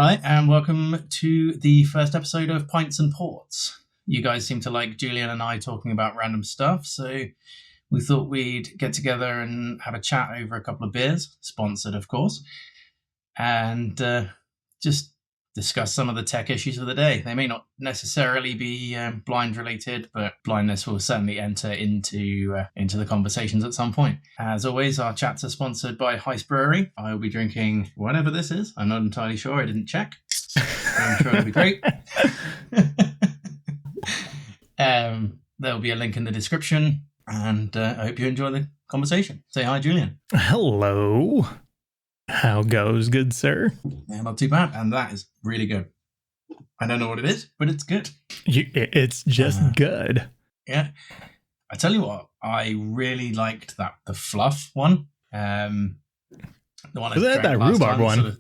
Hi, and welcome to the first episode of Pints and Ports. You guys seem to like Julian and I talking about random stuff, so we thought we'd get together and have a chat over a couple of beers, sponsored, of course, and just discuss some of the tech issues of the day. They may not necessarily be blind related, but blindness will certainly enter into the conversations at some point. As always, our chats are sponsored by Heist Brewery. I will be drinking whatever this is. I'm not entirely sure. I didn't check. I'm sure it'll be great. There'll be a link in the description, and I hope you enjoy the conversation. Say hi, Julian. Hello. How goes, good sir? Yeah, not too bad, and that is really good. I don't know what it is, but it's good. It's just good. Yeah. I tell you what, I really liked the fluff one. The one Was that rhubarb one? Sort of,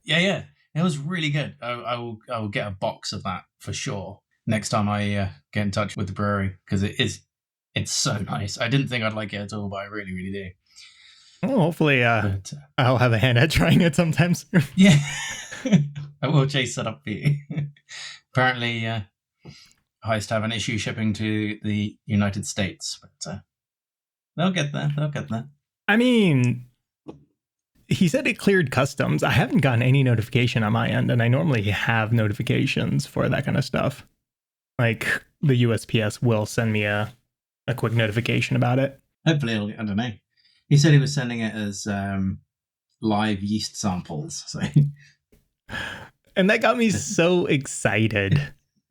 yeah. It was really good. I will get a box of that for sure next time I get in touch with the brewery, because it's so nice. I didn't think I'd like it at all, but I really, really do. Well, hopefully I'll have a hand at trying it sometime soon. Yeah. I will chase that up for you. Apparently, Heist have an issue shipping to the United States, but they'll get there. I mean, he said it cleared customs. I haven't gotten any notification on my end, and I normally have notifications for that kind of stuff. Like the USPS will send me a quick notification about it. Hopefully, I don't know. He said he was sending it as live yeast samples. So. And that got me so excited.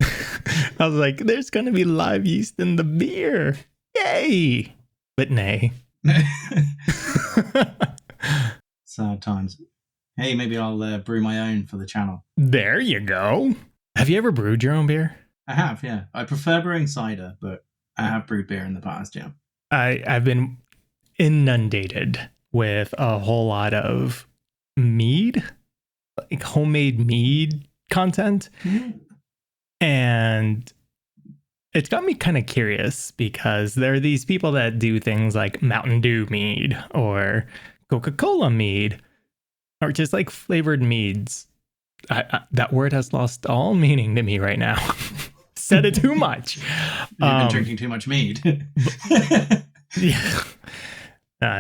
I was like, there's going to be live yeast in the beer. Yay! But nay. Sad times. Hey, maybe I'll brew my own for the channel. There you go. Have you ever brewed your own beer? I have, yeah. I prefer brewing cider, but I have brewed beer in the past, yeah. I've been inundated with a whole lot of mead, like homemade mead content. Mm-hmm. And it's got me kind of curious, because there are these people that do things like Mountain Dew mead or Coca-Cola mead, or just like flavored meads. That word has lost all meaning to me right now. Said it too much. You've been drinking too much mead. Yeah.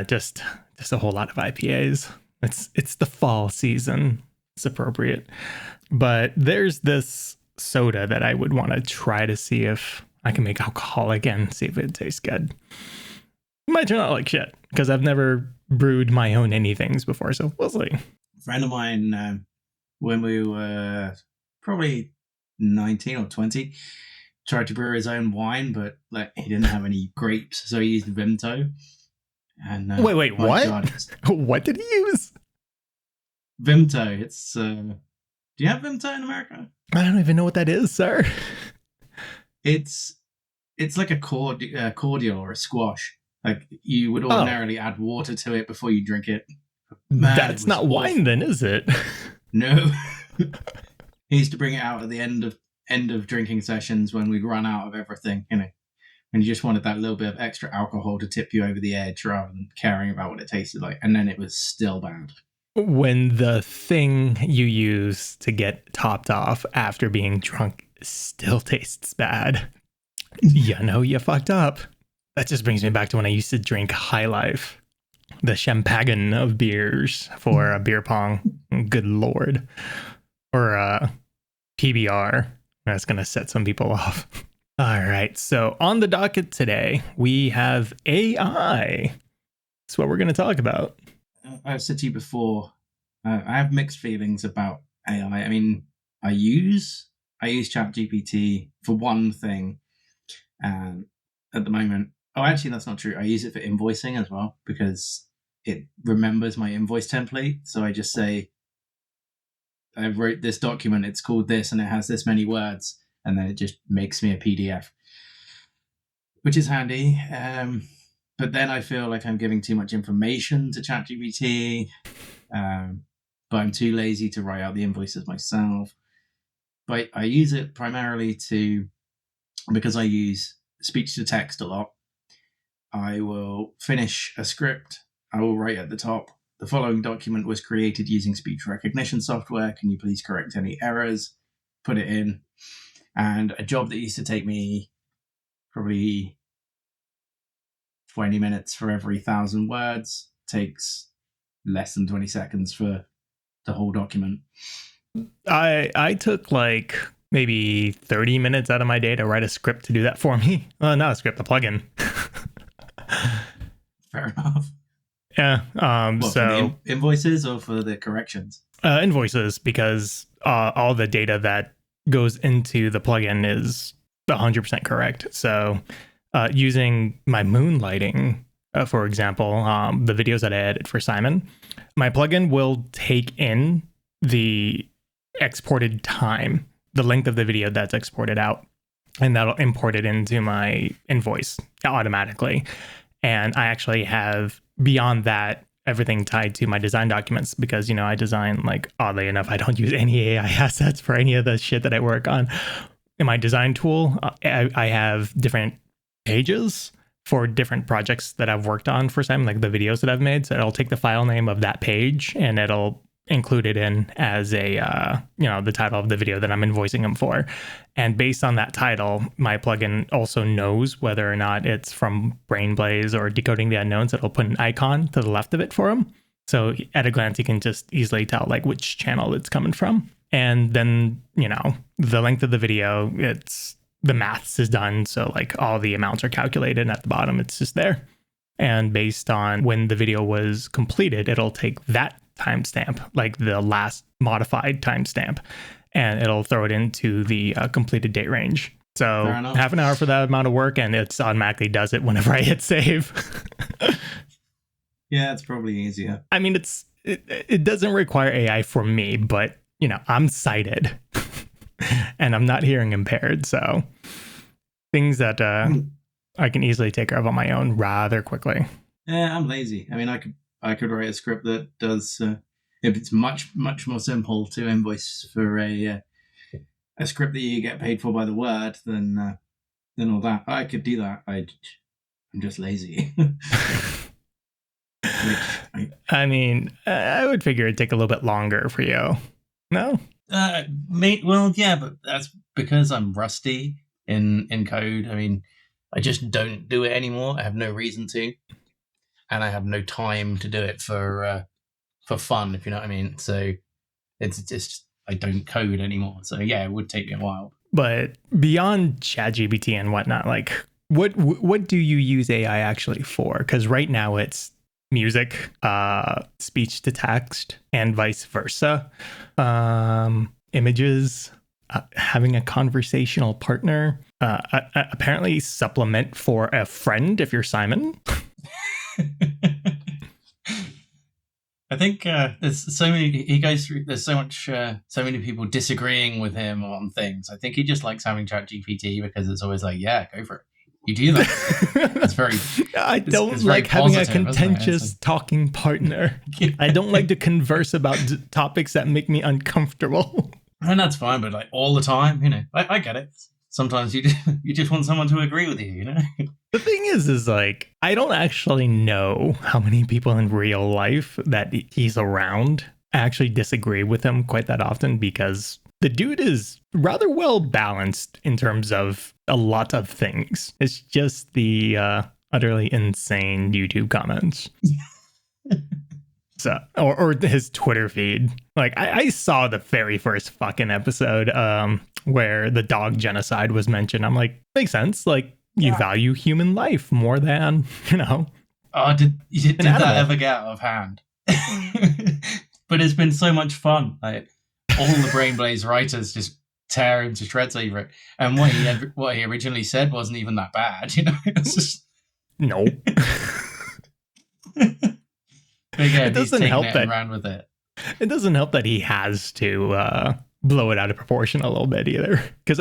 Just a whole lot of IPAs. It's the fall season. It's appropriate. But there's this soda that I would want to try to see if I can make alcoholic and see if it tastes good. It might turn out like shit, because I've never brewed my own anythings before, so we'll see. A friend of mine, when we were probably 19 or 20, tried to brew his own wine, but he didn't have any grapes, so he used Vimto. And wait, what? God, what did he use? Vimto. It's do you have Vimto in America? I don't even know what that is, sir. It's like a cordial or a squash. Like, you would ordinarily add water to it before you drink it. Man, that's not awful. Wine then, is it? No. He used to bring it out at the end of drinking sessions when we'd run out of everything, and you just wanted that little bit of extra alcohol to tip you over the edge rather than caring about what it tasted like. And then it was still bad. When the thing you use to get topped off after being drunk still tastes bad, you know you fucked up. That just brings me back to when I used to drink High Life, the champagne of beers for a beer pong. Good Lord. Or PBR. That's going to set some people off. All right, so on the docket today, we have AI. That's what we're going to talk about. I've said to you before, I have mixed feelings about AI. I mean, I use ChatGPT for one thing at the moment. Oh, actually, that's not true. I use it for invoicing as well, because it remembers my invoice template. So I just say, I wrote this document, it's called this, and it has this many words. And then it just makes me a PDF, which is handy. But then I feel like I'm giving too much information to ChatGPT. But I'm too lazy to write out the invoices myself. But I use it primarily because I use speech to text a lot. I will finish a script. I will write at the top, the following document was created using speech recognition software. Can you please correct any errors? Put it in. And a job that used to take me probably 20 minutes for every 1,000 words takes less than 20 seconds for the whole document. I took like maybe 30 minutes out of my day to write a script to do that for me. Not a script, a plugin. Fair enough. Yeah. What, So for the invoices or for the corrections? Invoices, because all the data that goes into the plugin is 100% correct. So using my moonlighting, for example, the videos that I edit for Simon, my plugin will take in the exported time, the length of the video that's exported out, and that'll import it into my invoice automatically. And I actually have, beyond that, everything tied to my design documents, because, you know, I design, like, oddly enough, I don't use any AI assets for any of the shit that I work on. In my design tool, I have different pages for different projects that I've worked on for Simon, like the videos that I've made. So it'll take the file name of that page and it'll include it in as a, the title of the video that I'm invoicing him for. And based on that title, my plugin also knows whether or not it's from Brainblaze or Decoding the Unknowns. It'll put an icon to the left of it for him. So at a glance, you can just easily tell like which channel it's coming from. And then, the length of the video, the maths is done. So like all the amounts are calculated, and at the bottom, it's just there. And based on when the video was completed, it'll take that timestamp, like the last modified timestamp, and it'll throw it into the completed date range. So half an hour for that amount of work, and it automatically does it whenever I hit save. Yeah, it's probably easier. I mean, it doesn't require AI for me, but I'm sighted and I'm not hearing impaired. So things that I can easily take care of on my own rather quickly. Yeah, I'm lazy. I mean, I could write a script that does. If it's much more simple to invoice for a script that you get paid for by the word, than all that. I could do that. I'm just lazy. I mean, I would figure it'd take a little bit longer for you. No? Well, yeah, but that's because I'm rusty in code. I mean, I just don't do it anymore. I have no reason to, and I have no time to do it for fun, if you know what I mean. So it's just I don't code anymore. So yeah, it would take me a while. But beyond ChatGPT and whatnot, like what do you use AI actually for? Because right now it's music, speech to text, and vice versa. Images, having a conversational partner, apparently supplement for a friend if you're Simon. I think there's so many. He goes through. There's so many people disagreeing with him on things. I think he just likes having ChatGPT because it's always like, yeah, go for it. You do that. It's very. I don't like having a contentious talking partner. Yeah. I don't like to converse about topics that make me uncomfortable. And that's fine, but like all the time, I get it. Sometimes you just want someone to agree with you, The thing is like, I don't actually know how many people in real life that he's around actually disagree with him quite that often, because the dude is rather well balanced in terms of a lot of things. It's just the utterly insane YouTube comments. So, or his Twitter feed. Like, I saw the very first fucking episode where the dog genocide was mentioned. I'm like, makes sense. Like, you value human life more than, Oh, did that ever get out of hand? But it's been so much fun. Like, all the Brainblaze writers just tear him to shreds over it. And what he originally said wasn't even that bad, It's just... No. Again, it doesn't help that ran with it. It doesn't help that he has to blow it out of proportion a little bit either. Because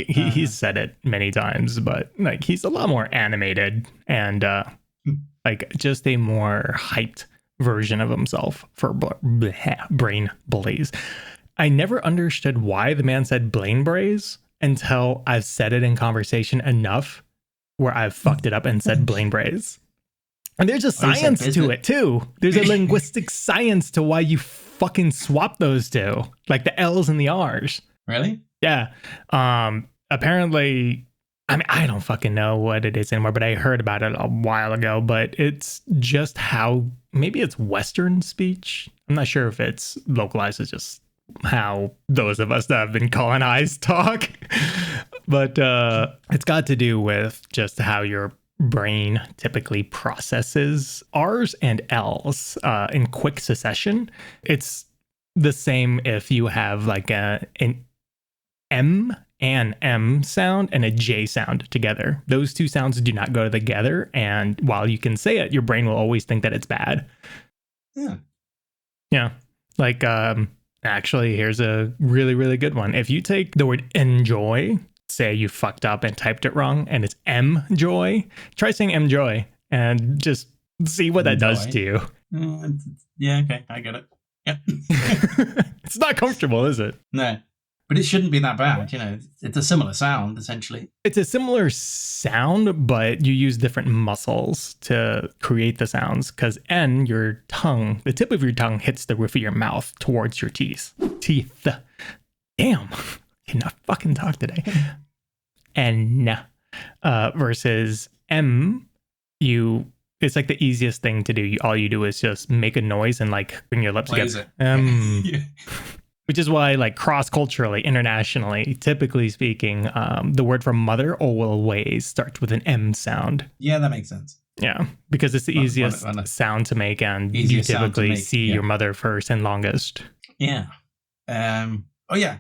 he's said it many times, but like he's a lot more animated and like just a more hyped version of himself for brain blaze. I never understood why the man said Blaine Braze until I've said it in conversation enough where I've fucked it up and said Blaine Braze. And there's a science to it too. There's a linguistic science to why you fucking swap those two, like the L's and the R's. Really? Yeah. Apparently, I mean, I don't fucking know what it is anymore, but I heard about it a while ago. But it's just how maybe it's Western speech. I'm not sure if it's localized. It's just how those of us that have been colonized talk. But it's got to do with just how your brain typically processes R's and L's in quick succession. It's the same if you have like an M and M sound and a J sound together. Those two sounds do not go together. And while you can say it, your brain will always think that it's bad. Yeah. Yeah. Like, actually, here's a really, really good one. If you take the word enjoy, say you fucked up and typed it wrong and it's M-joy, try saying M-joy and just see what that does to you. Yeah, okay, I get it. Yeah. It's not comfortable, is it? No. But it shouldn't be that bad, you know. It's a similar sound, essentially. It's a similar sound, but you use different muscles to create the sounds. Because N, your tongue, the tip of your tongue hits the roof of your mouth towards your teeth. Damn. Cannot fucking talk today. N versus M, it's like the easiest thing to do. All you do is just make a noise and like bring your lips together. Yeah. Which is why, like, cross-culturally, internationally, typically speaking, the word for mother always starts with an M sound. Yeah, that makes sense. Yeah, because it's the easiest sound to make, and you typically see your mother first and longest. Yeah. Oh, yeah.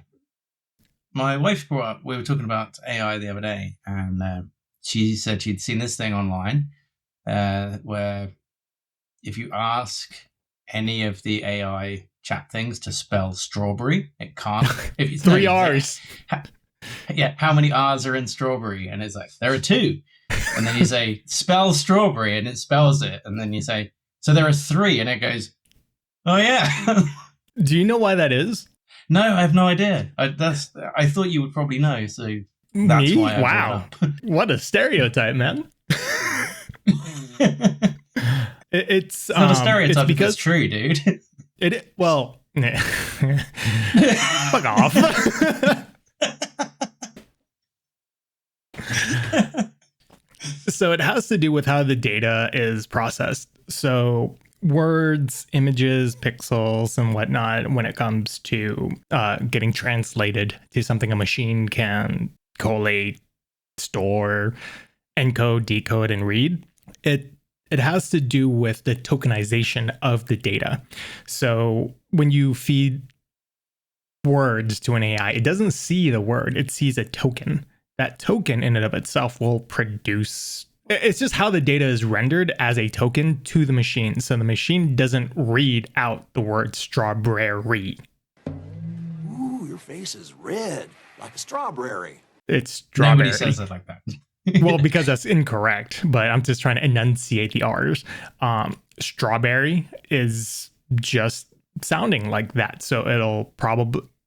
My wife brought up, we were talking about AI the other day, and she said she'd seen this thing online where if you ask any of the AI chat things to spell strawberry, it can't. If it's 3 R's. Yeah, how many R's are in strawberry? And it's like, there are 2. And then you say, spell strawberry, and it spells it. And then you say, so there are 3, and it goes, oh yeah. Do you know why that is? No, I have no idea. I thought you would probably know, so that's Me? why I wow. What a stereotype, man. It's not a stereotype because it's true, dude. Well, fuck off. So it has to do with how the data is processed. So words, images, pixels, and whatnot, when it comes to getting translated to something a machine can collate, store, encode, decode, and read, it has to do with the tokenization of the data. So when you feed words to an AI, it doesn't see the word, it sees a token. That token in and of itself will produce, it's just how the data is rendered as a token to the machine. So the machine doesn't read out the word strawberry. Ooh, your face is red, like a strawberry. It's strawberry. Nobody says it like that. Well, because that's incorrect, but I'm just trying to enunciate the R's. Strawberry is just sounding like that. So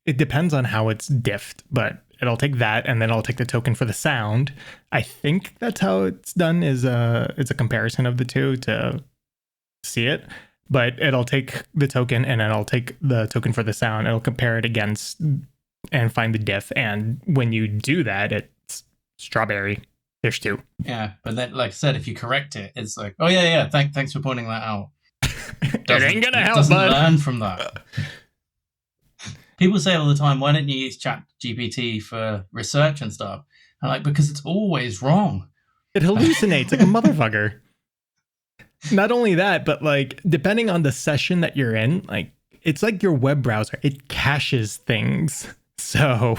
it depends on how it's diffed, but it'll take that and then it'll take the token for the sound. I think that's how it's done, it's a comparison of the two to see it. But it'll take the token and then it'll take the token for the sound. It'll compare it against and find the diff. And when you do that, it's strawberry. There's 2. Yeah, but then, like I said, if you correct it, it's like, oh yeah. Thanks for pointing that out. It ain't gonna help, doesn't bud. Learn from that. People say all the time, why don't you use ChatGPT for research and stuff? I'm like, because it's always wrong. It hallucinates like a motherfucker. Not only that, but like depending on the session that you're in, like it's like your web browser. It caches things. So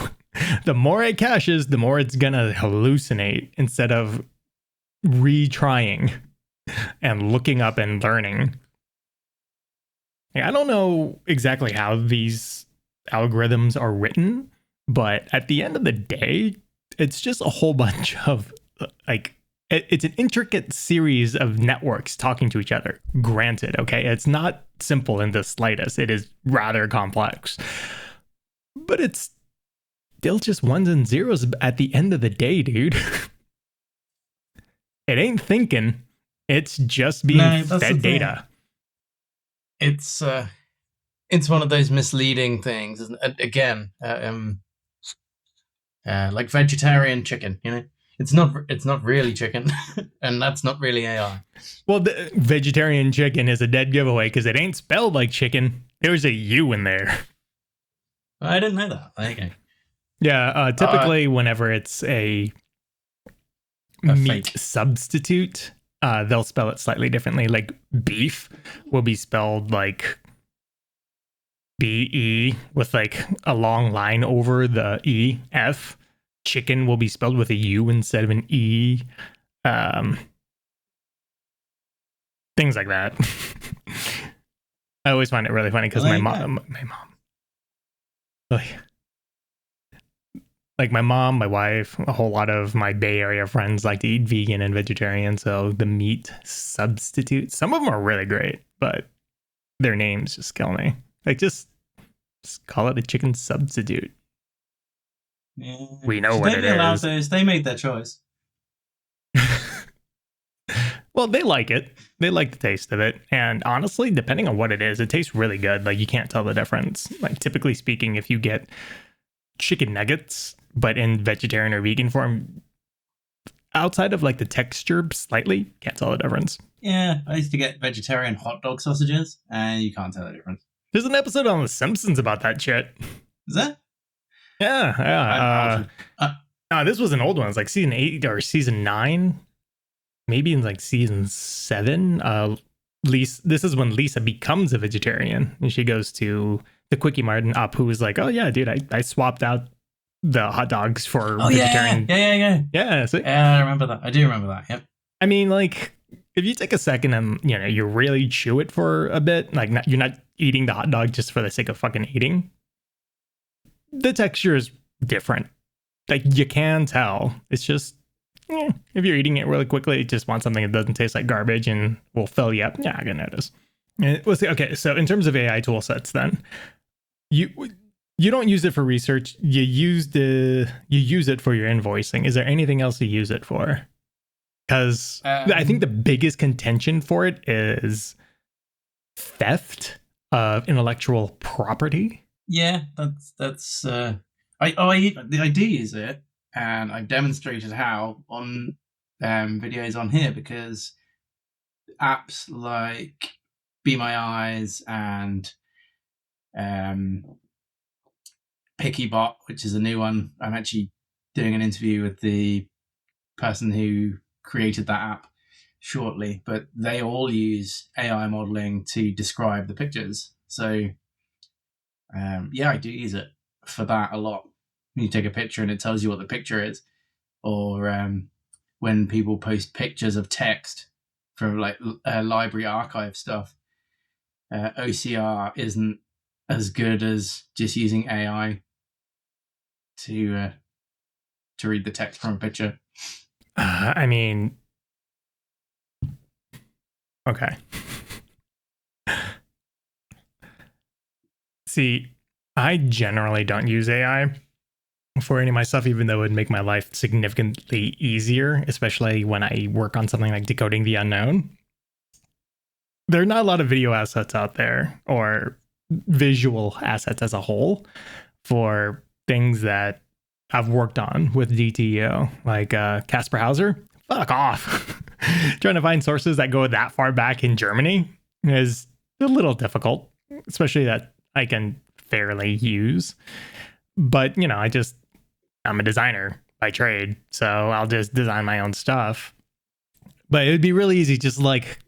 the more it caches, the more it's gonna hallucinate instead of retrying and looking up and learning. I don't know exactly how these algorithms are written, but at the end of the day, it's just a whole bunch of like, it's an intricate series of networks talking to each other. Granted, okay, it's not simple in the slightest. It is rather complex, but it's still just ones and zeros at the end of the day, dude. It ain't thinking. It's just being No, that's the fed thing. data. It's one of those misleading things, isn't it? Again, like vegetarian chicken, you know, it's not really chicken, and that's not really AI. Well, the vegetarian chicken is a dead giveaway because it ain't spelled like chicken. There's a U in there. I didn't know that. There you go. Yeah, typically whenever it's a meat fake. substitute, they'll spell it slightly differently. Like beef will be spelled like BE with like a long line over the EF. Chicken will be spelled with a U instead of an E. Things like that. I always find it really funny because my mom, like my mom, my wife, a whole lot of my Bay Area friends like to eat vegan and vegetarian. So the meat substitutes, some of them are really great, but their names just kill me. Like just call it a chicken substitute. Yeah. We know what it is. Those? They made their choice. Well, they like it. They like the taste of it. And honestly, depending on what it is, it tastes really good. Like you can't tell the difference. Like typically speaking, if you get chicken nuggets, but in vegetarian or vegan form, outside of like the texture slightly, can't tell the difference. Yeah, I used to get vegetarian hot dog sausages, and you can't tell the difference. There's an episode on The Simpsons about that shit. Is that? Yeah. This was an old one. It's like season 8 or season 9. Maybe in like season 7. This is when Lisa becomes a vegetarian and she goes to the Quickie Mart, and Apu is like, oh yeah, dude, I swapped out the hot dogs for vegetarian. Yeah. So, I remember that. I do remember that. Yep. I mean, like, if you take a second and you really chew it for a bit, like you're not eating the hot dog just for the sake of fucking eating. The texture is different. Like you can tell. It's just if you're eating it really quickly, you just want something that doesn't taste like garbage and will fill you up. Yeah, I can notice. Okay, so in terms of AI tool sets, then you don't use it for research. You use it for your invoicing. Is there anything else you use it for? Because I think the biggest contention for it is theft of intellectual property. Yeah, that's. I do use it, and I've demonstrated how on videos on here, because apps like Be My Eyes and PickyBot, which is a new one. I'm actually doing an interview with the person who created that app shortly, but they all use AI modeling to describe the pictures. So yeah, I do use it for that a lot. You take a picture and it tells you what the picture is, or when people post pictures of text from like library archive stuff, OCR isn't as good as just using AI to read the text from a picture. I mean, okay. See, I generally don't use AI for any of my stuff, even though it would make my life significantly easier, especially when I work on something like decoding the unknown. There are not a lot of video assets out there, or visual assets as a whole, for things that I've worked on with DTO, like Casper Hauser. Fuck off. Trying to find sources that go that far back in Germany is a little difficult, especially that I can fairly use. But, I'm a designer by trade, so I'll just design my own stuff. But it would be really easy just like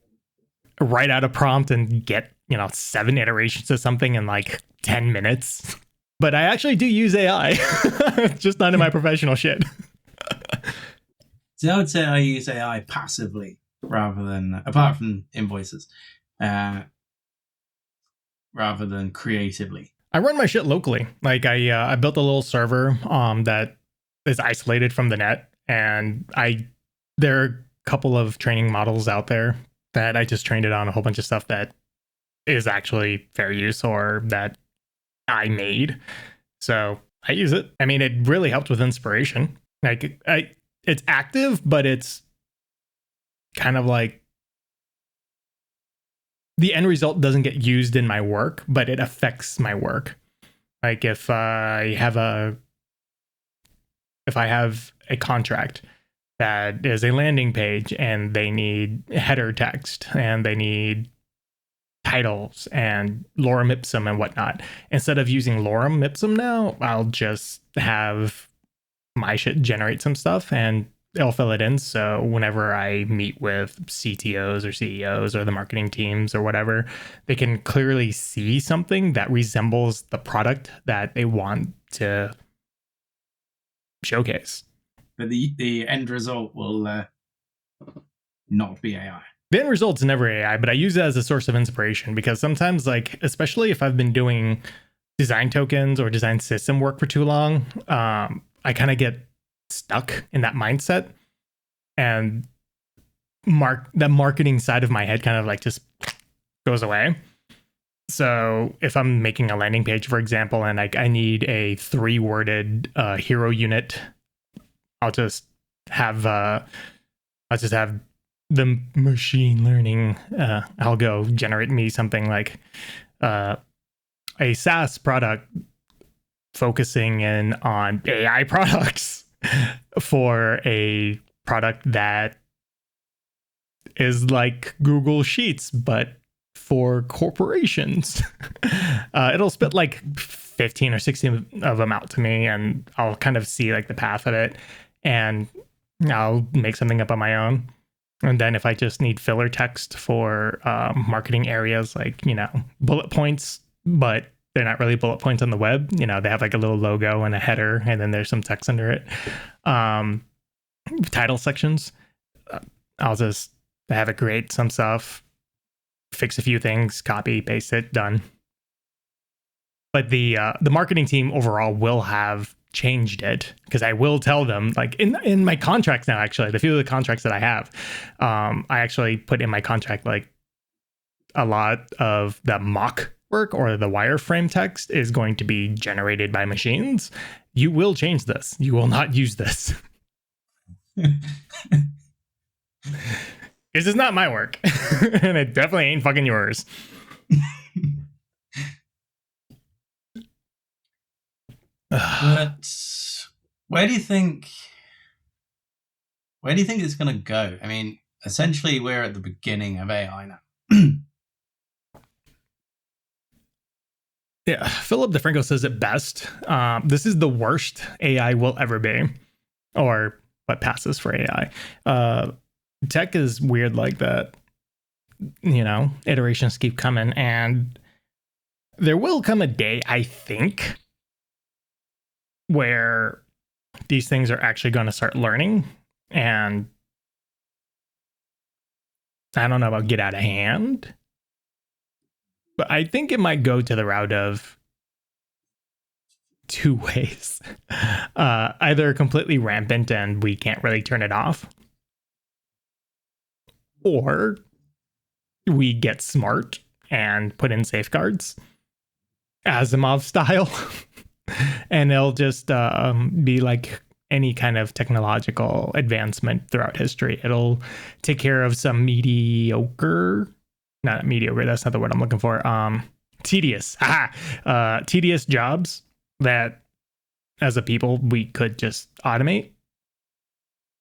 write out a prompt and get, 7 iterations of something in like 10 minutes. But I actually do use AI, just not in my professional shit. So I would say I use AI passively rather than, apart from invoices, rather than creatively. I run my shit locally. Like I built a little server that is isolated from the net, and there are a couple of training models out there that I just trained it on a whole bunch of stuff that is actually fair use or that I made. So I use it. I mean, it really helped with inspiration. Like it's active, but it's kind of like the end result doesn't get used in my work, but it affects my work. Like if I have a contract that is a landing page and they need header text and they need titles and lorem ipsum and whatnot, instead of using lorem ipsum now, I'll just have my shit generate some stuff and it'll fill it in. So whenever I meet with CTOs or CEOs or the marketing teams or whatever, they can clearly see something that resembles the product that they want to showcase. But the end result will not be AI. The end result's never AI, but I use it as a source of inspiration because sometimes, like, especially if I've been doing design tokens or design system work for too long, I kind of get stuck in that mindset, and the marketing side of my head kind of like just goes away. So if I'm making a landing page, for example, and I need a 3-worded hero unit, I'll just have the machine learning algo generate me something like a SaaS product focusing in on AI products for a product that is like Google Sheets, but for corporations. It'll spit like 15 or 16 of them out to me, and I'll kind of see like the path of it, and I'll make something up on my own. And then if I just need filler text for marketing areas, like, you know, bullet points, but they're not really bullet points on the web. You know, they have like a little logo and a header, and then there's some text under it. Title sections, I'll just have it create some stuff, fix a few things, copy, paste it, done. But the marketing team overall will have changed it, because I will tell them, like in my contracts now, actually, the few of the contracts that I have, I actually put in my contract like a lot of the mock work or the wireframe text is going to be generated by machines. You will change this. You will not use this. This is not my work. And it definitely ain't fucking yours. But where do you think it's going to go? I mean, essentially, we're at the beginning of AI now. Yeah, Philip DeFranco says it best. This is the worst AI will ever be, or what passes for AI. Tech is weird like that. You know, iterations keep coming, and there will come a day, I think, where these things are actually going to start learning, and I don't know about get out of hand, but I think it might go to the route of 2 ways. Either completely rampant and we can't really turn it off, or we get smart and put in safeguards, Asimov style. And it'll just be like any kind of technological advancement throughout history. It'll take care of some mediocre, not mediocre, that's not the word I'm looking for. Tedious. Tedious jobs that as a people we could just automate.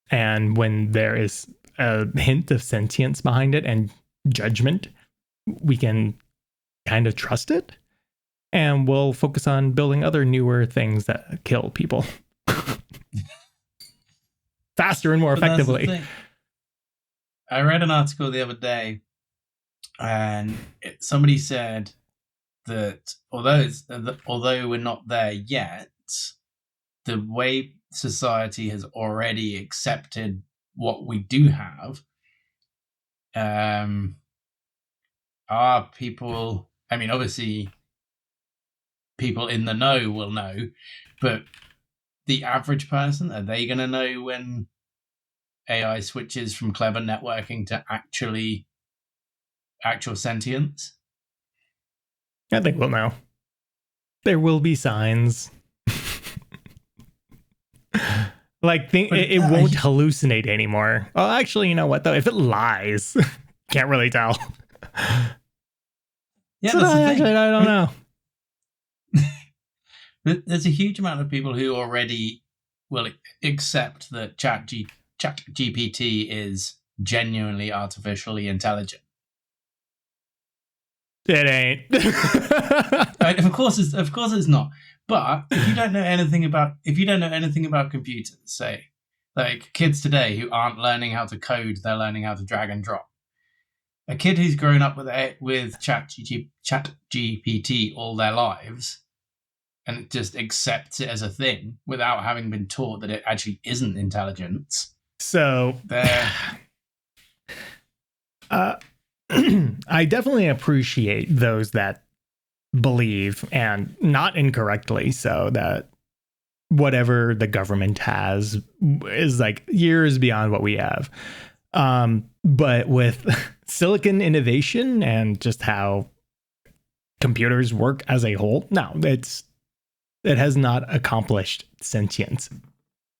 And when there is a hint of sentience behind it and judgment, we can kind of trust it. And we'll focus on building other newer things that kill people faster and more effectively. I read an article the other day, and somebody said that although we're not there yet, the way society has already accepted what we do have, are people. I mean, obviously, people in the know will know, but the average person, are they going to know when AI switches from clever networking to actual sentience? I think we'll know. There will be signs. Like, it won't hallucinate anymore. Well, actually, you know what, though? If it lies, can't really tell. Yeah, So that's the actually, thing. I don't know. There's a huge amount of people who already will accept that ChatGPT is genuinely artificially intelligent. It ain't. Of course, it's not. But if you don't know anything about computers, say like kids today who aren't learning how to code, they're learning how to drag and drop. A kid who's grown up with ChatGPT all their lives and just accepts it as a thing without having been taught that it actually isn't intelligence. So, They're I definitely appreciate those that believe, and not incorrectly so, that whatever the government has is like years beyond what we have. But with silicon innovation and just how computers work as a whole, no, it has not accomplished sentience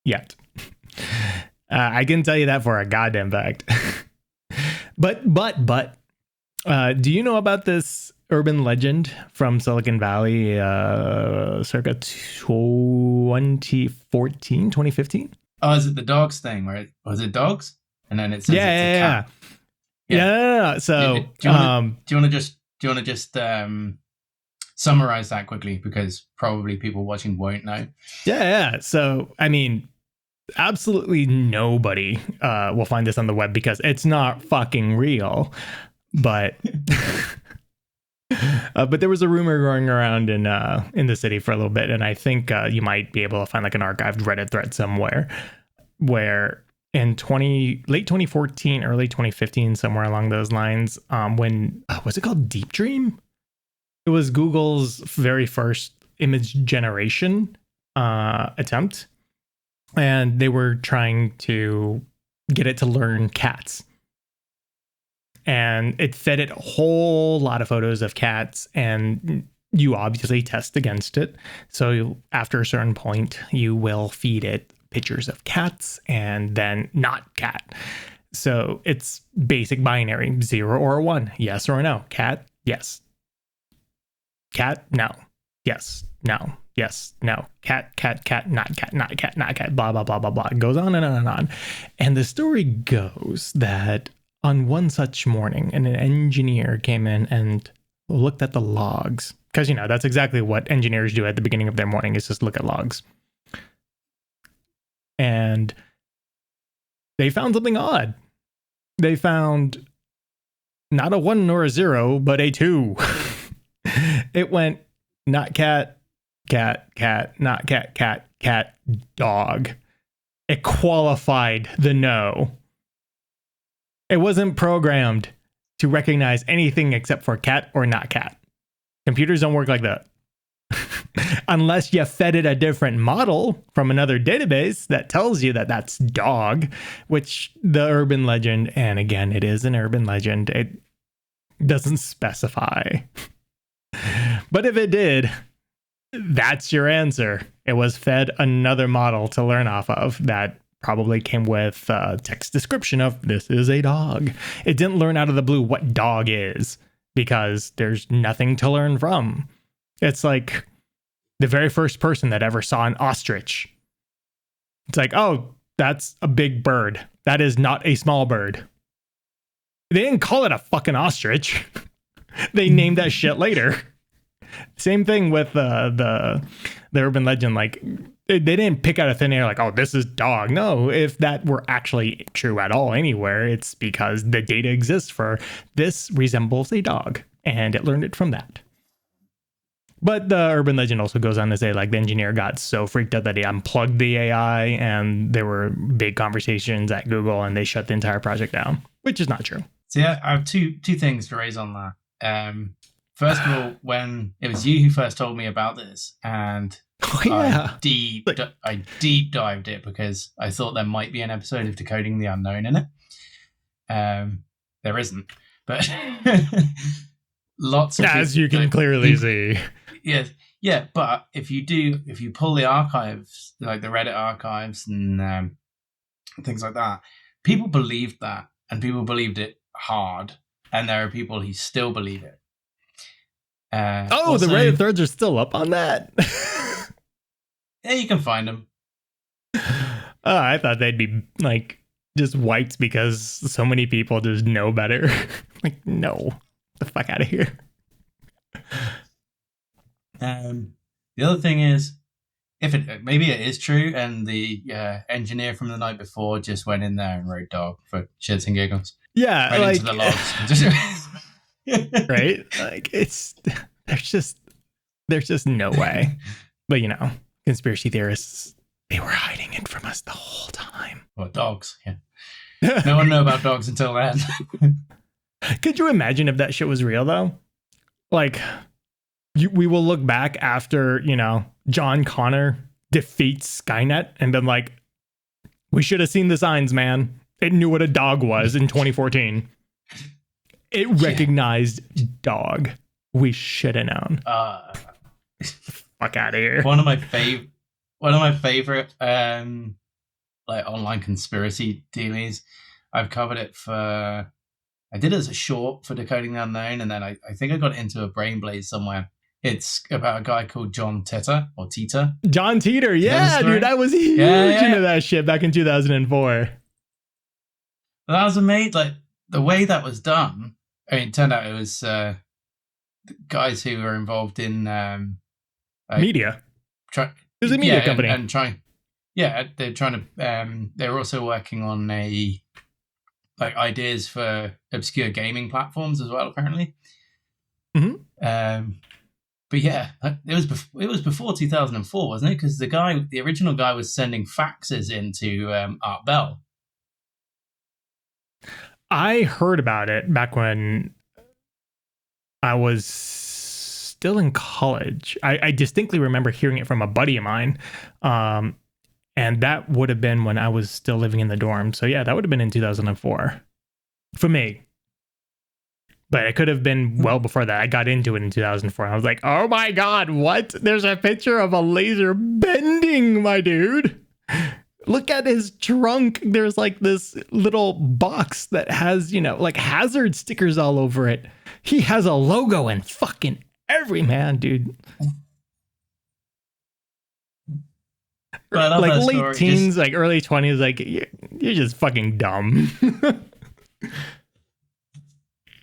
yet. I can tell you that for a goddamn fact. But do you know about this urban legend from Silicon Valley circa 2015? Oh, is it the dogs thing? Where was it dogs? And then it says it's a cat. Yeah. So do you want to just summarize that quickly, because probably people watching won't know. Yeah. So I mean, absolutely nobody will find this on the web because it's not fucking real. But but there was a rumor going around in the city for a little bit, and I think you might be able to find like an archived Reddit thread somewhere where in late 2014, early 2015, somewhere along those lines, when was it called Deep Dream? It was Google's very first image generation attempt, and they were trying to get it to learn cats. And it fed it a whole lot of photos of cats, and you obviously test against it. So after a certain point, you will feed it pictures of cats and then not cat. So it's basic binary, 0 or 1, yes or no. Cat, yes. Cat, no. Yes, no. Yes, no. Cat, not cat, not cat, not cat, blah, blah, blah, blah, blah. It goes on and on and on. And the story goes that on one such morning, an engineer came in and looked at the logs. Because, that's exactly what engineers do at the beginning of their morning, is just look at logs. And they found something odd. They found not a 1 nor a 0, but a 2. It went not cat, cat, not cat, dog. It qualified the no. It wasn't programmed to recognize anything except for cat or not cat. Computers don't work like that. Unless you fed it a different model from another database that tells you that that's dog, which the urban legend, and again, it is an urban legend, it doesn't specify. But if it did, that's your answer. It was fed another model to learn off of that probably came with a text description of this is a dog. It didn't learn out of the blue what dog is because there's nothing to learn from. It's like the very first person that ever saw an ostrich. It's like, oh, that's a big bird. That is not a small bird. They didn't call it a fucking ostrich. They named that shit later. Same thing with the urban legend. Like, they didn't pick out of thin air like, oh, this is dog. No, if that were actually true at all anywhere, it's because the data exists for this resembles a dog, and it learned it from that. But the urban legend also goes on to say, like, the engineer got so freaked out that he unplugged the AI, and there were big conversations at Google, and they shut the entire project down, which is not true. So yeah, I have two things to raise on that. First of all, when it was you who first told me about this, and I deep dived it because I thought there might be an episode of Decoding the Unknown in it. There isn't, but lots of as you can clearly see. Yes, yeah, but if you pull the archives, like the Reddit archives and things like that, people believed that, and people believed it hard, and there are people who still believe it. The Also- Reddit threads are still up on that. Yeah, you can find them. I thought they'd be like just wiped because so many people just know better. Like, no, the fuck out of here. The other thing is, if it maybe it is true, and the engineer from the night before just went in there and wrote dog for shits and giggles. Yeah, Right like into the logs. right, like there's just no way. But you know, conspiracy theorists, they were hiding it from us the whole time. Well, dogs. Yeah. No one knew about dogs until then. Could you imagine if that shit was real though? Like, we will look back after, you know, John Connor defeats Skynet and been like, we should have seen the signs, man. It knew what a dog was in 2014. It recognized dog. We should have known. Fuck out of here. One of my favorite like online conspiracy dealies. I've covered it for. I did it as a short for Decoding the Unknown, and then I think I got into a brain blaze somewhere. It's about a guy called John Titor or Teeter. John Teeter, yeah, dude, I was huge into that shit back in 2004. That was amazing. Like the way that was done. I mean, it turned out it was guys who were involved in media. It was a media company, and trying. Yeah, they're trying to. They're also working on ideas for obscure gaming platforms as well, apparently. Mm-hmm. But yeah, it was before 2004, wasn't it? Because the original guy was sending faxes into Art Bell. I heard about it back when I was still in college. I distinctly remember hearing it from a buddy of mine. And that would have been when I was still living in the dorm. So yeah, that would have been in 2004 for me. But it could have been well before that. I got into it in 2004. I was like, oh my God, what? There's a picture of a laser bending, my dude. Look at his trunk. There's like this little box that has, you know, like hazard stickers all over it. He has a logo and fucking every man, dude. Like late teens, like early 20s, like you're just fucking dumb.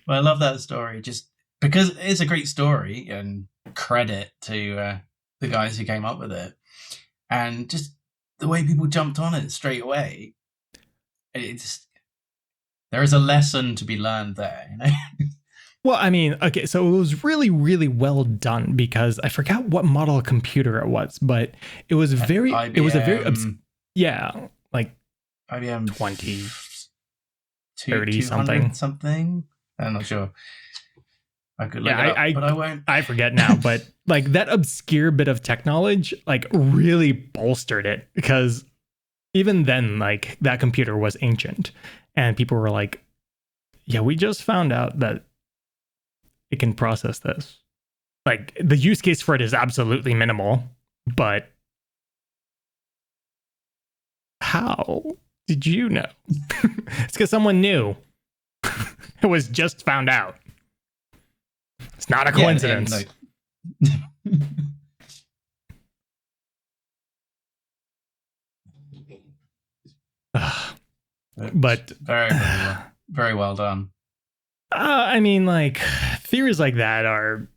Well, I love that story just because it's a great story, and credit to the guys who came up with it, and just the way people jumped on it straight away. There is a lesson to be learned there, you know. Well, I mean, okay, so it was really, really well done because I forgot what model of computer it was, but it was very, IBM, it was a very, like IBM 20, 30 something. I'm not sure. I could look it up, but I won't. I forget now, but like that obscure bit of tech knowledge, like really bolstered it because even then, like that computer was ancient and people were like, yeah, we just found out that it can process this. Like the use case for it is absolutely minimal, but how did you know? It's because someone knew. It was just found out. It's not a coincidence. But very well done. I mean, like theories like that are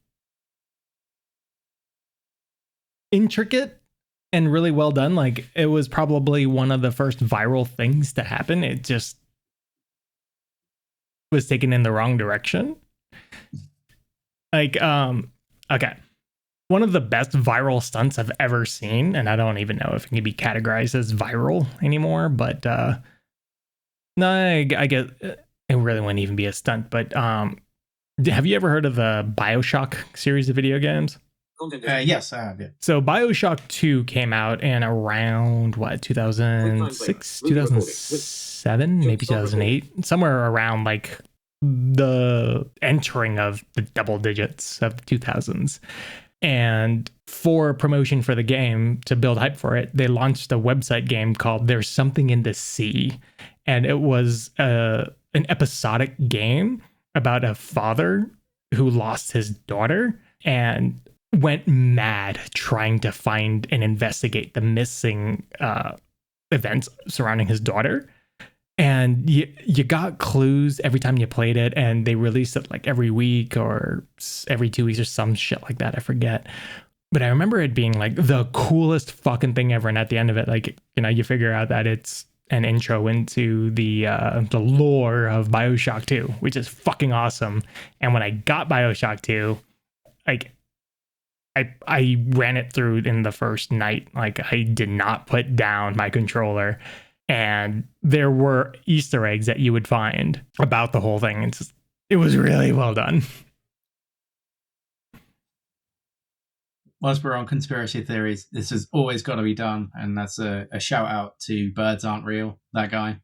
intricate and really well done. Like it was probably one of the first viral things to happen. It just was taken in the wrong direction. Like, okay. One of the best viral stunts I've ever seen, and I don't even know if it can be categorized as viral anymore, but no, I guess it really wouldn't even be a stunt. But have you ever heard of the BioShock series of video games? Yes, I have. Yeah. So BioShock 2 came out in around, what, 2006, 2007, maybe 2008, somewhere around like the entering of the double digits of the 2000s. And for promotion for the game, to build hype for it, they launched a website game called There's Something in the Sea. And it was an episodic game about a father who lost his daughter and went mad trying to find and investigate the missing events surrounding his daughter. And you got clues every time you played it, and they released it like every week or every 2 weeks or some shit like that. I forget. But I remember it being like the coolest fucking thing ever. And at the end of it, like, you know, you figure out that it's an intro into the lore of BioShock 2, which is fucking awesome. And when I got BioShock 2, like, I ran it through in the first night. Like, I did not put down my controller. And there were Easter eggs that you would find about the whole thing. It was really well done. Whilst we're on conspiracy theories, this has always got to be done. And that's a shout out to Birds Aren't Real, that guy.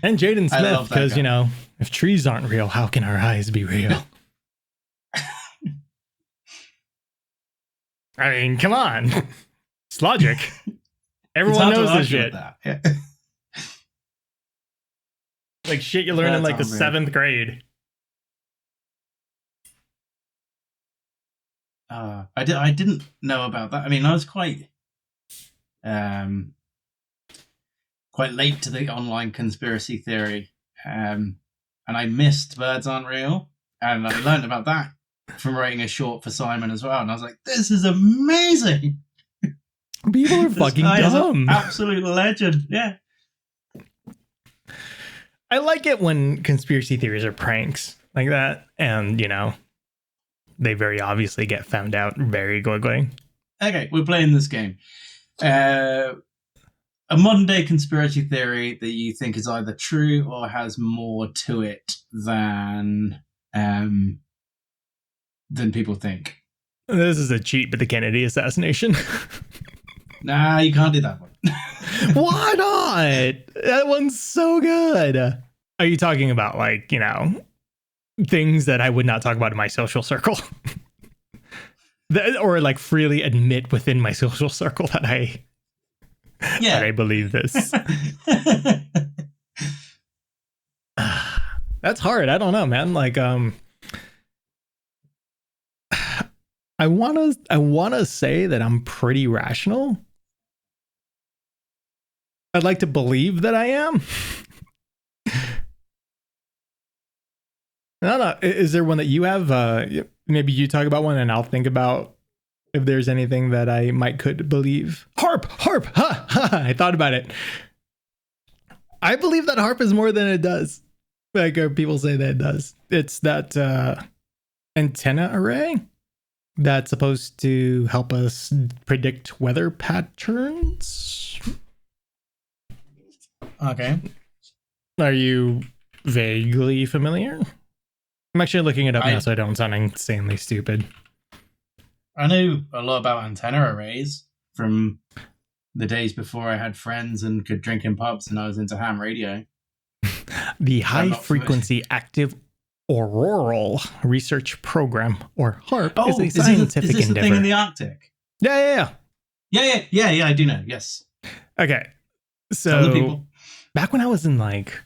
And Jaden Smith, because, you know, if trees aren't real, how can our eyes be real? I mean, come on. It's logic. Everyone knows this shit. Yeah. Like shit you learn in like the 7th grade. I didn't know about that. I mean, I was quite late to the online conspiracy theory, and I missed Birds Aren't Real, and I learned about that from writing a short for Simon as well. And I was like, this is amazing. People are fucking dumb. Absolute legend. Yeah. I like it when conspiracy theories are pranks like that, and you know, they very obviously get found out very quickly. Okay, we're playing this game. A modern day conspiracy theory that you think is either true or has more to it than people think. This is a cheat, but the Kennedy assassination. Nah, you can't do that one. Why not? That one's so good. Are you talking about, like, you know, things that I would not talk about in my social circle? Or like freely admit within my social circle that I believe this. That's hard. I don't know, man. Like, I wanna say that I'm pretty rational. I'd like to believe that I am. I don't know. Is there one that you have? Maybe you talk about one and I'll think about if there's anything that I could believe. Harp. Ha, ha, I thought about it. I believe that harp is more than it does. Like people say that it does. It's that antenna array that's supposed to help us predict weather patterns. Okay. Are you vaguely familiar? I'm actually looking it up now so I don't sound insanely stupid. I knew a lot about antenna arrays from the days before I had friends and could drink in pubs and I was into ham radio. The High Frequency Active Auroral Research Program, or HARP, is a scientific endeavor. Is this the thing in the Arctic? Yeah. I do know, yes. Okay. So, back when I was in like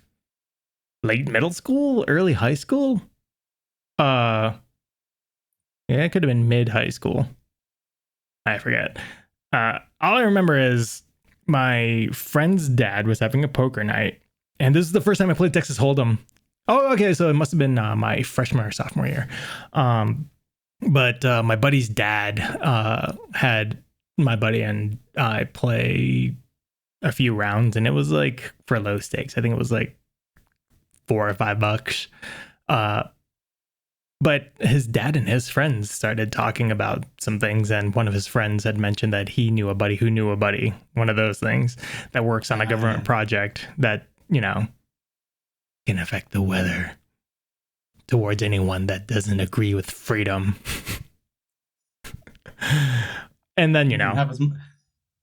late middle school, early high school, yeah, it could have been mid high school. I forget. All I remember is my friend's dad was having a poker night, and this is the first time I played Texas Hold'em. Oh, okay, so it must have been my freshman or sophomore year. But my buddy's dad had my buddy and I play a few rounds, and it was like for low stakes. I think it was like $4 or $5. But his dad and his friends started talking about some things, and one of his friends had mentioned that he knew a buddy who knew a buddy, one of those things that works on a government project that, you know, can affect the weather towards anyone that doesn't agree with freedom. And then, you know,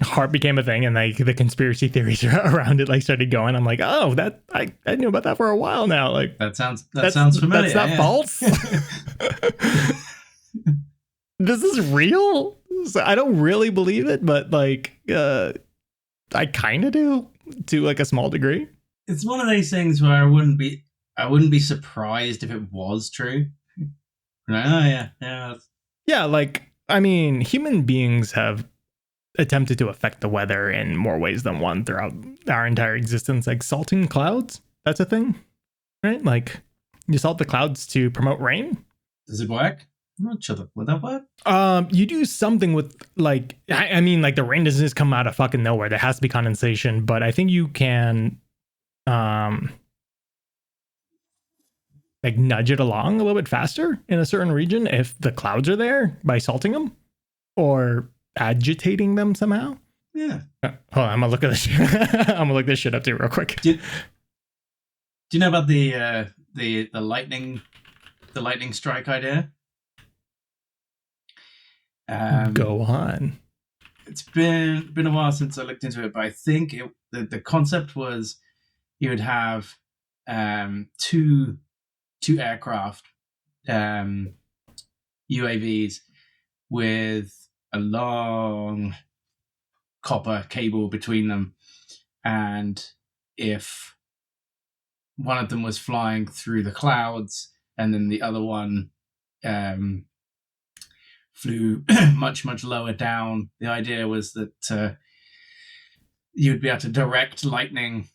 HARP became a thing, and like the conspiracy theories around it like started going. I'm like, oh, that I knew about that for a while now. Like that sounds familiar. That's not false. This is real. So I don't really believe it, but like I kind of do to like a small degree. It's one of those things where I wouldn't be surprised if it was true. Right? Oh yeah, yeah. Yeah, like, I mean, human beings have attempted to affect the weather in more ways than one throughout our entire existence. Like salting clouds, that's a thing, right? Like you salt the clouds to promote rain. Does it work? I'm not sure. Would that work? You do something with like, I mean, like the rain doesn't just come out of fucking nowhere. There has to be condensation, but I think you can, like nudge it along a little bit faster in a certain region if the clouds are there by salting them or agitating them somehow. Yeah. Hold on, I'm gonna look at this. I'm gonna look this shit up too real quick. Do you know about the lightning strike idea? Go on. It's been a while since I looked into it, but I think the concept was you would have two aircraft, UAVs with a long copper cable between them, and if one of them was flying through the clouds and then the other one flew much lower down, the idea was that you'd be able to direct lightning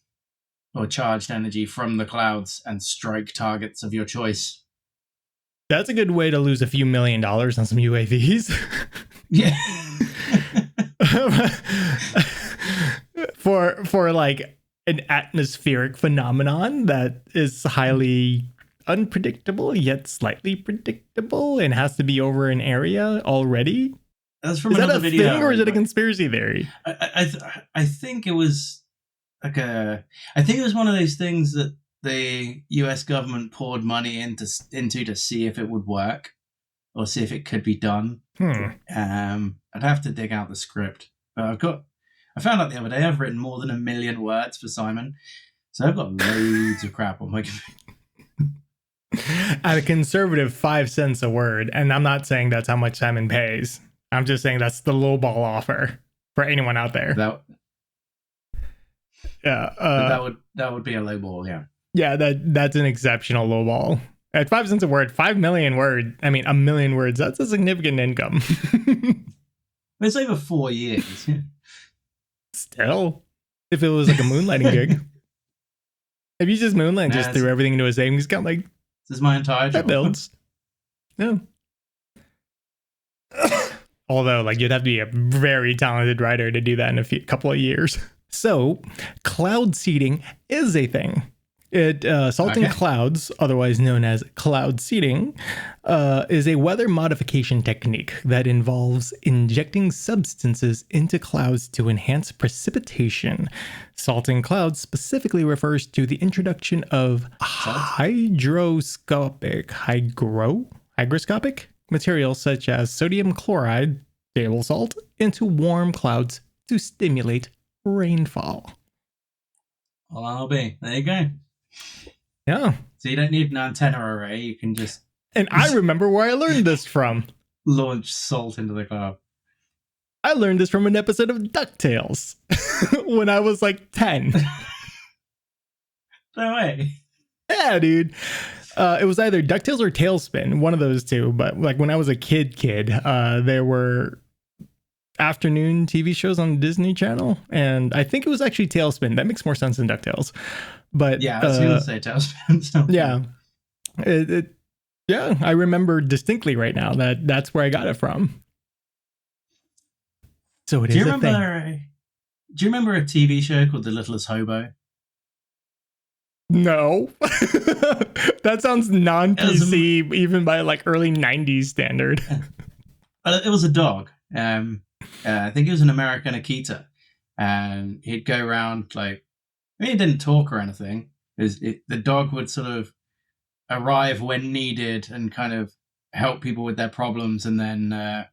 or charged energy from the clouds and strike targets of your choice. That's a good way to lose a few $1 million on some UAVs. Yeah. for like an atmospheric phenomenon that is highly unpredictable yet slightly predictable and has to be over an area already. That's from is that another a video, thing or is it a conspiracy theory? I think it was like I think it was one of those things that the US government poured money into to see if it would work or see if it could be done. I'd have to dig out the script, but I found out the other day I've written more than 1 million words for Simon, so I've got loads of crap on my computer. At a conservative 5 cents a word, and I'm not saying that's how much Simon pays. I'm just saying that's the lowball offer for anyone out there. That would be a lowball, yeah. Yeah, that's an exceptional lowball. At 5 cents a word, 5 million words. I mean, 1 million words. That's a significant income. It's over 4 years. Still, if it was like a moonlighting gig, if you just moonlight, just threw everything into a savings account, like this is my entire job. That builds. Yeah. Although, like, you'd have to be a very talented writer to do that in a couple of years. So, cloud seeding is a thing. Salting clouds, otherwise known as cloud seeding, is a weather modification technique that involves injecting substances into clouds to enhance precipitation. Salting clouds specifically refers to the introduction of hygroscopic materials such as sodium chloride, table salt, into warm clouds to stimulate rainfall. Well, I'll be. There you go. Yeah. So you don't need an antenna array. You can just... And I remember where I learned this from. Launch salt into the cloud. I learned this from an episode of DuckTales when I was like 10. No way. Yeah, dude. It was either DuckTales or Tailspin, one of those two. But like when I was a kid, there were afternoon TV shows on Disney Channel, and I think it was actually Tailspin. That makes more sense than DuckTales. But yeah, I was going to say Tailspin. Yeah, yeah, I remember distinctly right now that's where I got it from. So it is a thing. Do you remember a TV show called The Littlest Hobo? No. That sounds non-PC, even by like early 90s standard. It was a dog. I think it was an American Akita. And he'd go around like, I mean, he didn't talk or anything. The dog would sort of arrive when needed and kind of help people with their problems and then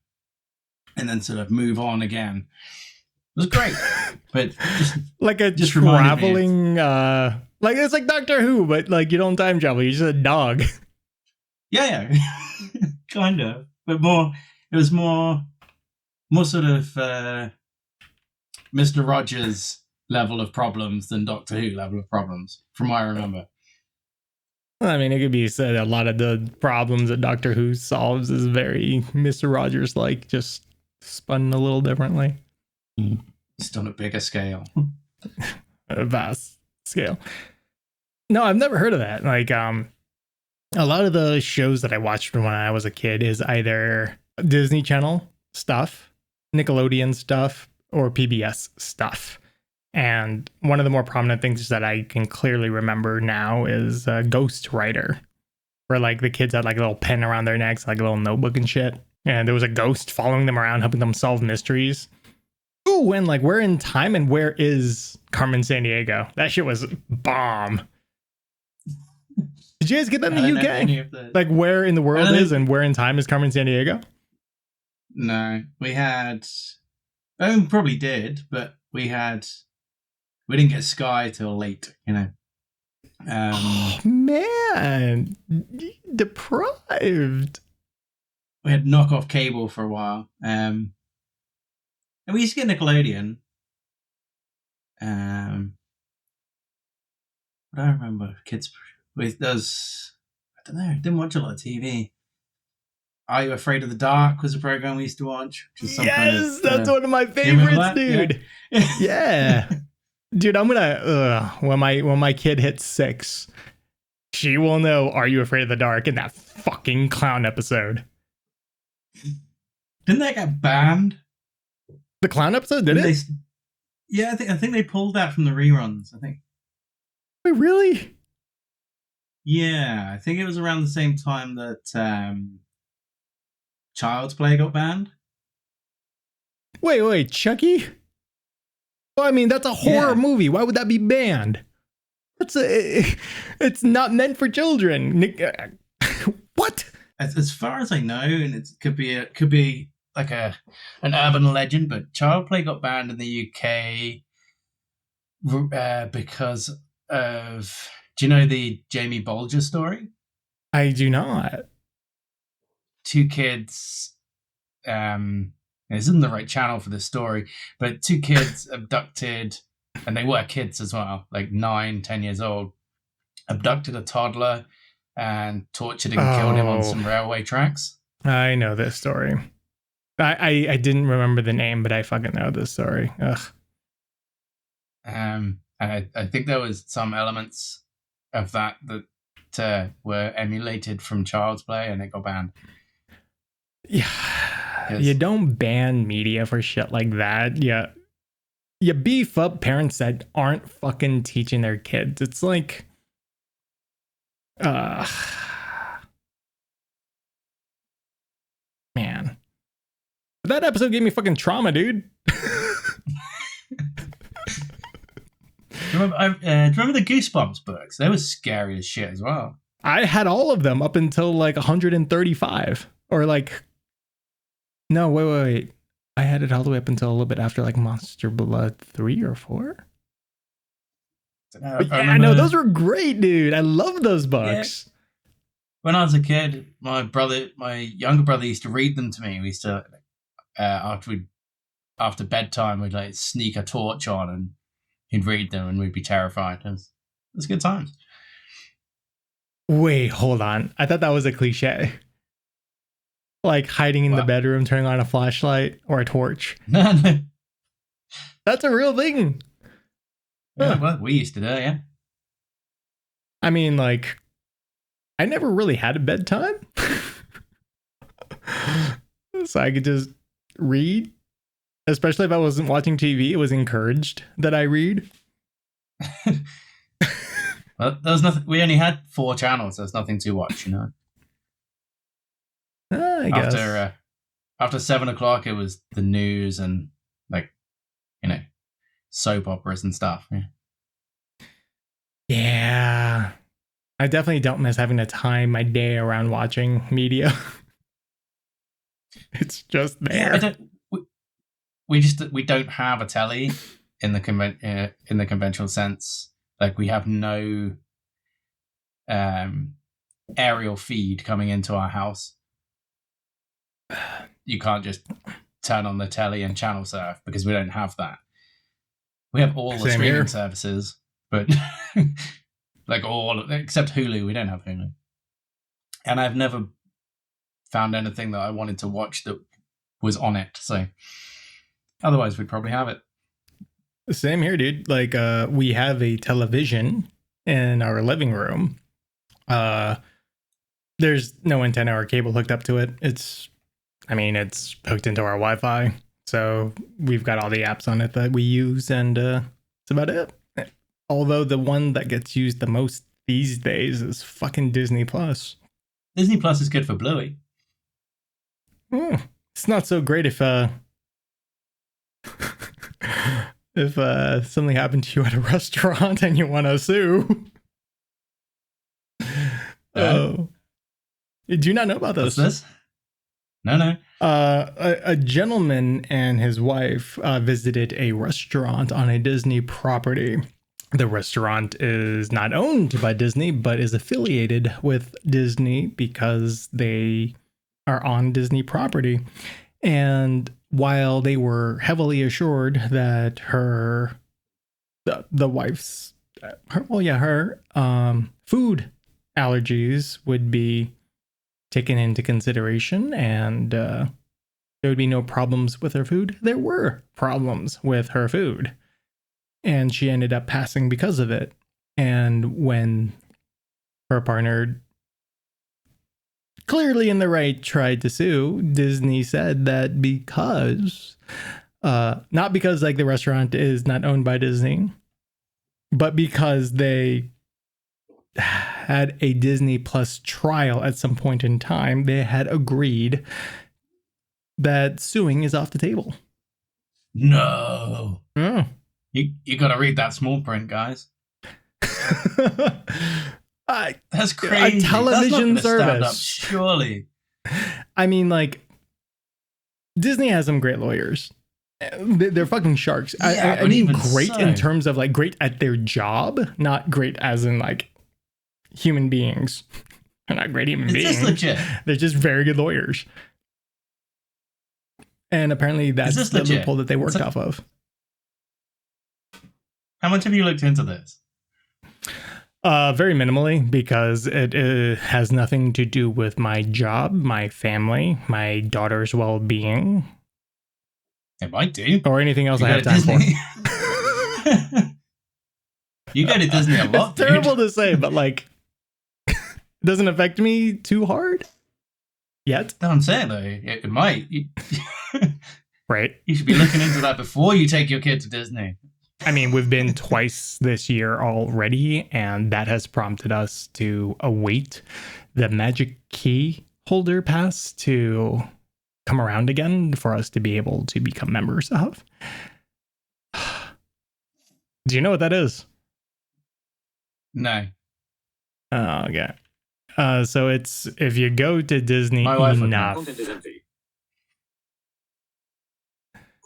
sort of move on again. It was great. But just like a just traveling like it's like Doctor Who, but like you don't time travel, you're just a dog. Yeah. Kind of. But it was more sort of Mr. Rogers level of problems than Doctor Who level of problems, from what I remember. I mean, it could be said a lot of the problems that Doctor Who solves is very Mr. Rogers like, just spun a little differently. Just on a bigger scale. A vast scale. No, I've never heard of that. Like, a lot of the shows that I watched when I was a kid is either Disney Channel stuff, Nickelodeon stuff, or PBS stuff. And one of the more prominent things that I can clearly remember now is Ghost Rider, where like the kids had like a little pen around their necks, like a little notebook and shit. And there was a ghost following them around, helping them solve mysteries. Ooh, and like, where in time and where is Carmen Sandiego? That shit was bomb. Did you guys get that in the UK? Like, where in the world is and where in time is Carmen Sandiego? No, we had. Probably did, but we didn't get Sky till late, you know. Oh, man, deprived. We had knockoff cable for a while, and we used to get Nickelodeon. I don't remember kids with those. I don't know. Didn't watch a lot of TV. Are You Afraid of the Dark was a program we used to watch. Yes, that's one of my favorites, dude. Yeah. Dude, I'm gonna when my kid hits 6, she will know Are You Afraid of the Dark in that fucking clown episode. Didn't that get banned? The clown episode, did it? Yeah, I think they pulled that from the reruns. I think. Wait, really? Yeah, I think it was around the same time that Child's Play got banned. Wait, Chucky? Well, I mean, that's a horror movie. Why would that be banned? It's not meant for children. What? As far as I know, and it could be like an urban legend, but Child Play got banned in the UK because of. Do you know the Jamie Bolger story? I do not. 2 kids. This isn't the right channel for this story, but 2 kids abducted, and they were kids as well, like 9, 10 years old, abducted a toddler and tortured and killed him on some railway tracks. I know this story. I didn't remember the name, but I fucking know this story. Ugh. And I think there was some elements of that were emulated from Child's Play, and it got banned. Yeah. You don't ban media for shit like that. You beef up parents that aren't fucking teaching their kids. It's like, man, that episode gave me fucking trauma, dude. Do you remember the Goosebumps books? They were scary as shit as well. I had all of them up until like 135, or like. No, wait. I had it all the way up until a little bit after like Monster Blood 3 or 4. I know those were great, dude. I love those books. Yeah. When I was a kid, my younger brother used to read them to me. We used to after bedtime, we'd like sneak a torch on and he'd read them and we'd be terrified. It was good times. Wait, hold on. I thought that was a cliche. Like hiding in the bedroom, turning on a flashlight or a torch. No. That's a real thing. Yeah, well, we used to do, yeah. I mean, like, I never really had a bedtime. So I could just read. Especially if I wasn't watching TV, it was encouraged that I read. Well, there was nothing. We only had 4 channels. There's nothing to watch, you know. I guess. After 7 o'clock, it was the news and like, you know, soap operas and stuff. Yeah. I definitely don't miss having to time my day around watching media. It's just there. Yeah, we don't have a telly in the conventional sense. Like we have no aerial feed coming into our house. You can't just turn on the telly and channel surf because we don't have that. We have all the streaming services, but like all except Hulu. We don't have Hulu, and I've never found anything that I wanted to watch that was on it. So otherwise, we'd probably have it. Same here, dude. Like, we have a television in our living room. There's no antenna or cable hooked up to it. It's hooked into our Wi-Fi. So we've got all the apps on it that we use, and that's about it. Although the one that gets used the most these days is fucking Disney Plus. Disney Plus is good for Bluey. It's not so great if if something happened to you at a restaurant and you want to sue. Oh, did you not know about this? What's this? No. A gentleman and his wife visited a restaurant on a Disney property. The restaurant is not owned by Disney, but is affiliated with Disney because they are on Disney property. And while they were heavily assured that the wife's food allergies would be taken into consideration, and there would be no problems with her food, there were problems with her food. And she ended up passing because of it. And when her partner, clearly in the right, tried to sue, Disney said that because, not because like the restaurant is not owned by Disney, but because they had a Disney Plus trial at some point in time, they had agreed that suing is off the table. No. Oh. You got to read that small print, guys. That's crazy. A television That's not service. Stand up, surely. I mean, like, Disney has some great lawyers. They're fucking sharks. Yeah, I mean, even great so. in terms of like great at their job, not great as in like human beings. They're not great human beings. Is this legit? They're just very good lawyers. And apparently that's the legit? loophole that they worked off of. How much have you looked into this? Very minimally, because it has nothing to do with my job, my family, my daughter's well-being. It might do. Or anything else You I have go time to for. You go to Disney a lot, It's terrible to say, but like, it doesn't affect me too hard yet. No, I'm saying though, it might. Right. You should be looking into that before you take your kid to Disney. I mean, we've been twice this year already, and that has prompted us to await the magic key holder pass to come around again for us to be able to become members of. Do you know what that is? No. Oh, okay. So it's if you go to Disney My wife would know. enough. Content is empty.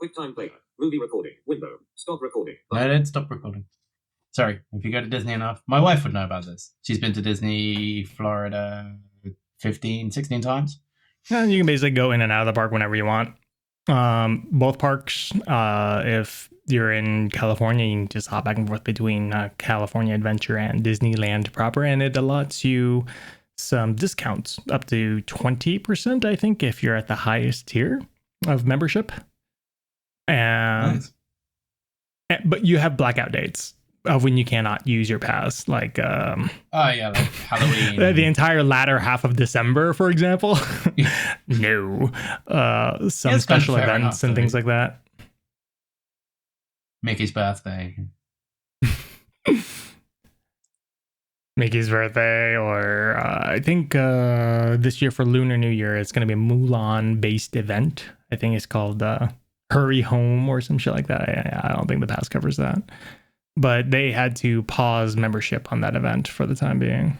QuickTime Player. Movie recording. Window. Stop recording. No, don't stop recording. Sorry, if you go to Disney enough, my wife would know about this. She's been to Disney, Florida 15, 16 times. You can basically go in and out of the park whenever you want. Both parks, if you're in California, you can just hop back and forth between California Adventure and Disneyland proper, and it allots you some discounts up to 20%, I think, if you're at the highest tier of membership. Nice. But you have blackout dates of when you cannot use your pass, like Oh yeah, like Halloween. the entire latter half of December, for example. No, some special fair events enough, and though. things like that. Mickey's birthday. Mickey's birthday, or I think this year for Lunar New Year, it's going to be a Mulan-based event. I think it's called Hurry Home or some shit like that. I don't think the pass covers that. But they had to pause membership on that event for the time being.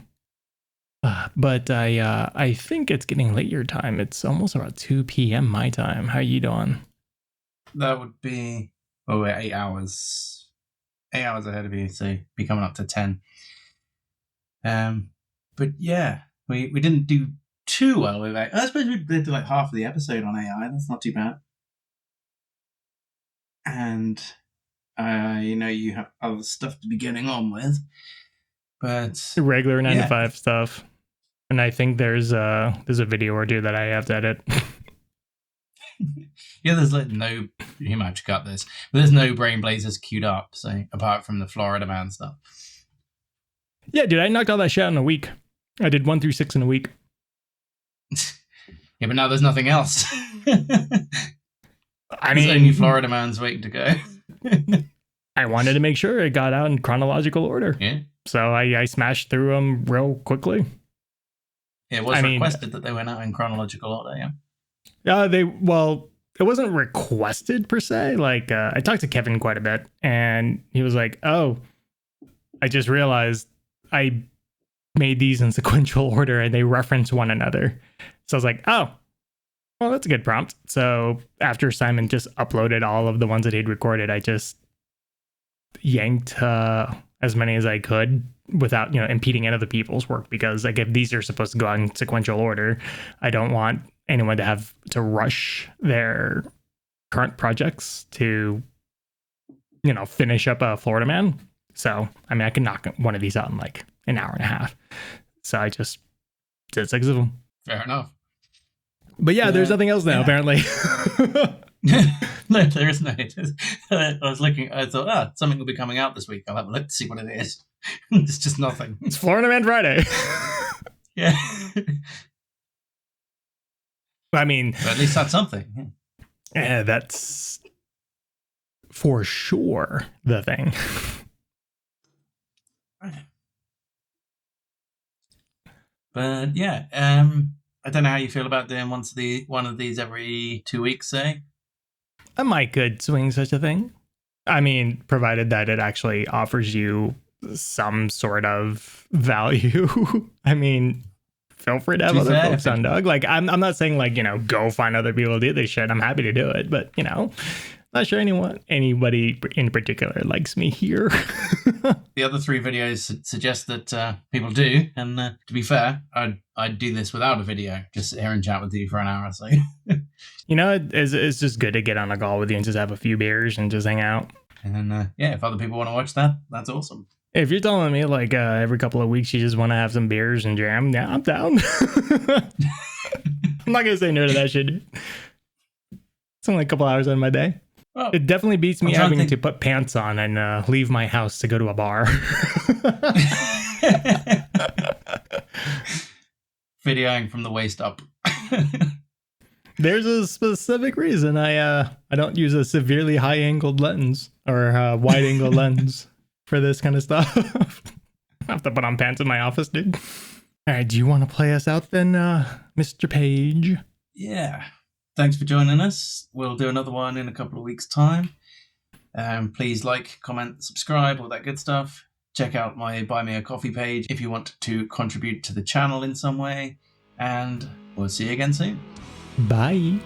But I think it's getting late your time. It's almost about 2 p.m. my time. How you doing? That would be we're 8 hours. 8 hours ahead of you, so be coming up to 10. But yeah, we didn't do too well with AI. I suppose we did like half of the episode on AI. That's not too bad. And you have other stuff to be getting on with. But Regular 9 to Yeah. 5 stuff. And I think there's a video or two that I have to edit. yeah, there's like no. You might have to cut this, but there's no Brain Blazers queued up. So apart from the Florida Man stuff. Yeah, dude, I knocked all that shit out in a week. I did 1 through 6 in a week. Yeah, but now there's nothing else. I There's mean, only Florida Man's waiting to go. I wanted to make sure it got out in chronological order. Yeah. So I smashed through them real quickly. It was I mean- requested that they went out in chronological order, yeah. It wasn't requested per se. Like, I talked to Kevin quite a bit, and he was like, "Oh, I just realized I made these in sequential order, and they reference one another." So I was like, "Oh, well, that's a good prompt." So after Simon just uploaded all of the ones that he'd recorded, I just yanked as many as I could without, impeding any other people's work, because like if these are supposed to go out in sequential order, I don't want anyone to have to rush their current projects to, finish up a Florida Man. So, I mean, I can knock one of these out in like an hour and a half. So I just did 6 of them. Fair enough. But yeah, there's nothing else now, yeah. apparently. No, there is no. I was looking, I thought, something will be coming out this week. I'll have a look to see what it is. It's just nothing. It's Florida Man Friday. Yeah. I mean, But at least that's something. yeah, that's for sure the thing. But yeah, I don't know how you feel about doing one of these every 2 weeks, say. I might could swing such a thing. I mean, provided that it actually offers you some sort of value. I mean, feel free to have To be other fair, folks on, Doug. Like, I'm not saying like, go find other people to do this shit. I'm happy to do it, but not sure anybody in particular likes me here. The other 3 videos suggest that people do, and to be fair, I'd do this without a video, just sit here and chat with you for an hour or so. It's just good to get on a call with you and just have a few beers and just hang out. And then, if other people want to watch that, that's awesome. If you're telling me like every couple of weeks you just want to have some beers and jam, yeah, I'm down. I'm not gonna say no to that shit, dude. It's only a couple hours out of my day. Well, It definitely beats me I'm trying to having to think- put pants on and leave my house to go to a bar. videoing from the waist up. There's a specific reason I don't use a severely high angled lens or wide angle lens for this kind of stuff. I have to put on pants in my office, dude. All right, do you want to play us out then, Mr. Page? Yeah. Thanks for joining us. We'll do another one in a couple of weeks' time. Please like, comment, subscribe, all that good stuff. Check out my Buy Me a Coffee page if you want to contribute to the channel in some way. And we'll see you again soon. Bye.